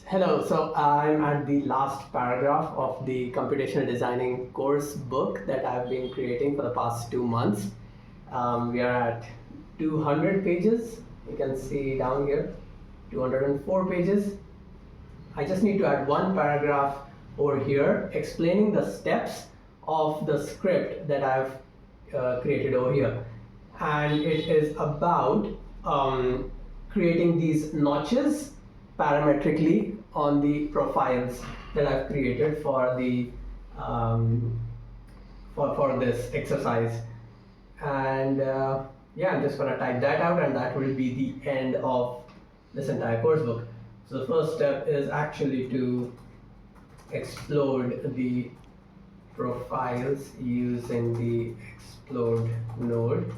Hello, so I'm at the last paragraph of the Computational Designing Course book that I've been creating for the past 2 months. We are at 200 pages. You can see down here, 204 pages. I just need to add one paragraph over here explaining the steps of the script that I've created over here. And it is about creating these notches parametrically on the profiles that I've created for the for this exercise. And yeah, I'm just going to type that out, and that will be the end of this entire course book. So the first step is actually to explode the profiles using the explode node,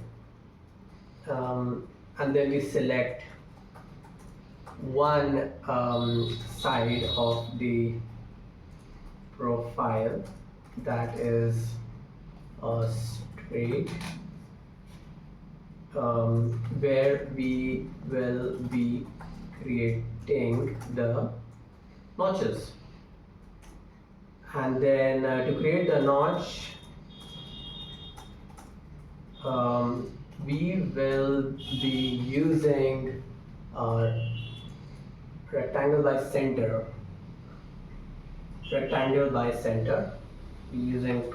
and then we select one side of the profile that is a straight, where we will be creating the notches. And then to create the notch, we will be using rectangle by center. Rectangle by center. We're using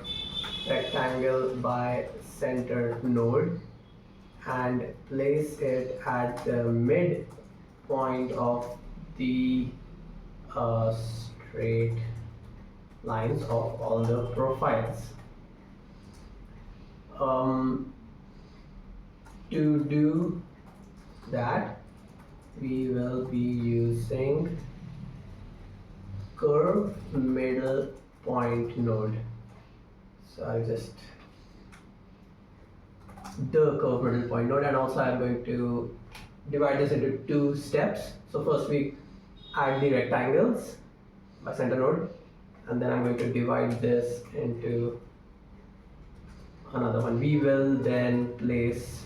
rectangle by center node and place it at the midpoint of the straight lines of all the profiles. To do that, we will be using curve middle point node. So I'll just the curve middle point node, and also I'm going to divide this into two steps. So first we add the rectangles by center node, and then I'm going to divide this into another one. We will then place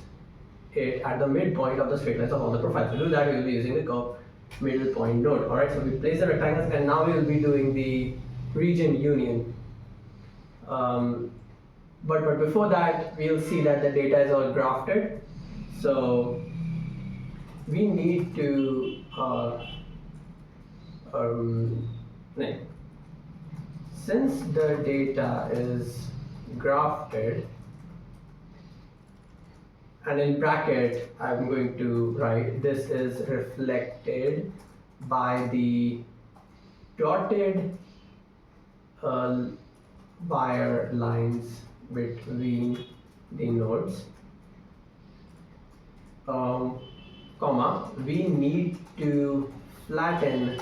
it at the midpoint of the straight lines of all the profiles. To do that, we will be using the curve middle point node. Alright, so we place the rectangles, and now we will be doing the region union. But before that, we'll see that the data is all grafted. So we need to since the data is grafted, and in bracket I'm going to write this is reflected by the dotted wire lines between the nodes, comma, we need to flatten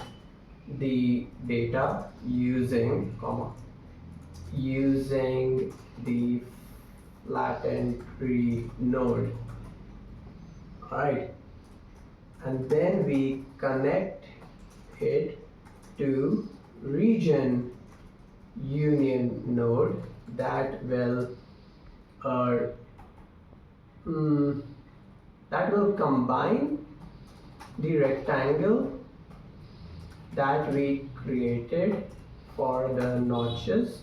the data using the flattened tree node. Alright, and then we connect it to region union node that will combine the rectangle that we created for the notches,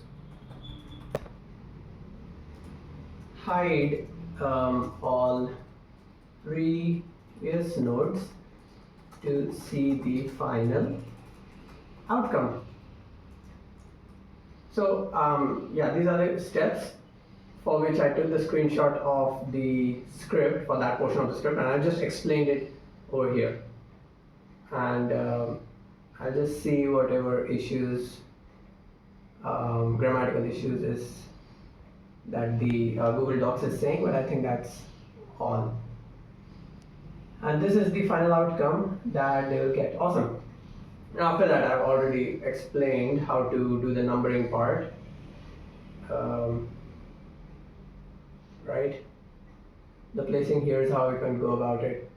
hide all previous nodes to see the final outcome. So yeah, these are the steps for which I took the screenshot of the script for that portion of the script, and I just explained it over here. And I'll just see whatever issues, grammatical issues is that the Google Docs is saying, but I think that's all. And this is the final outcome that they will get. Awesome. And after that, I've already explained how to do the numbering part. Right? The placing here is how we can go about it.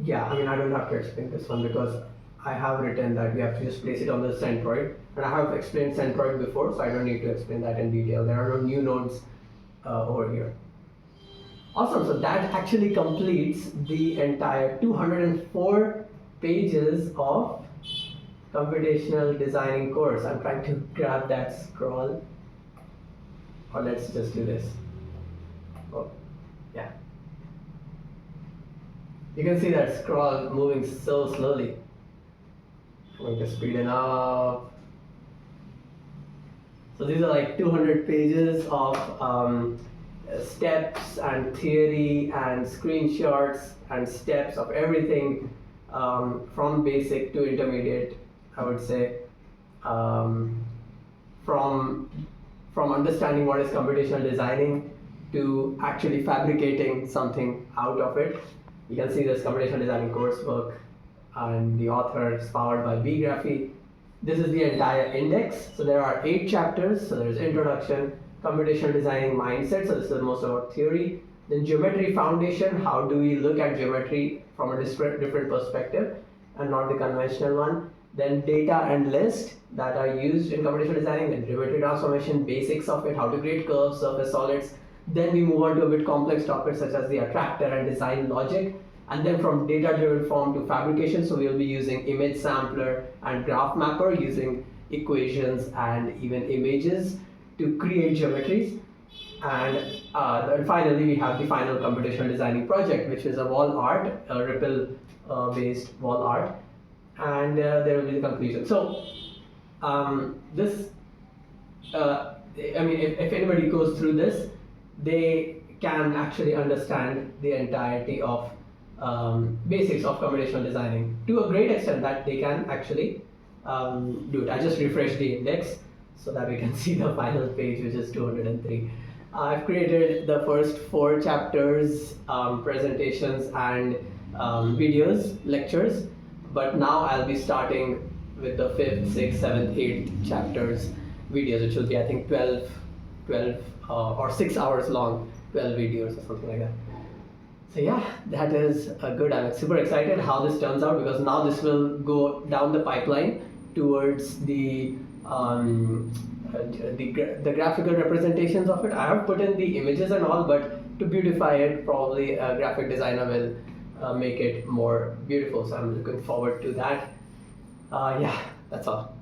Yeah, I mean, I don't have to explain this one because I have written that we have to just place it on the centroid, and I have explained centroid before, so I don't need to explain that in detail. There are no new nodes over here. Awesome. So that actually completes the entire 204 pages of computational designing course. I'm trying to grab that scroll. Or let's just do this. Oh, yeah. You can see that scroll moving so slowly. I'm going to speed it up. So these are like 200 pages of steps and theory and screenshots and steps of everything from basic to intermediate, I would say. From understanding what is computational designing to actually fabricating something out of it. You can see this computational designing course book, and the author is powered by BeeGraphy. This is the entire index. So there are 8 chapters. So there's introduction, computational designing mindset. So this is most about theory. Then geometry foundation. How do we look at geometry from a different perspective and not the conventional one? Then data and list that are used in computational designing. Then geometry transformation, basics of it, how to create curves, surface, solids. Then we move on to a bit complex topics such as the attractor and design logic. And then from data-driven form to fabrication, so we'll be using image sampler and graph mapper, using equations and even images to create geometries. And finally, we have the final computational designing project, which is a wall art, a Ripple-based wall art. And there will be the conclusion. So this, I mean, if anybody goes through this, they can actually understand the entirety of basics of computational designing to a great extent that they can actually do it. I just refreshed the index so that we can see the final page, which is 203. I've created the first 4 chapters, presentations and videos, lectures, but now I'll be starting with the 5th, 6th, 7th, 8th chapters videos, which will be I think 12 or 6 hours long, 12 videos or something like that. So yeah, that is good. I'm super excited how this turns out, because now this will go down the pipeline towards the graphical representations of it. I have put in the images and all, but to beautify it, probably a graphic designer will make it more beautiful. So I'm looking forward to that. Yeah, that's all.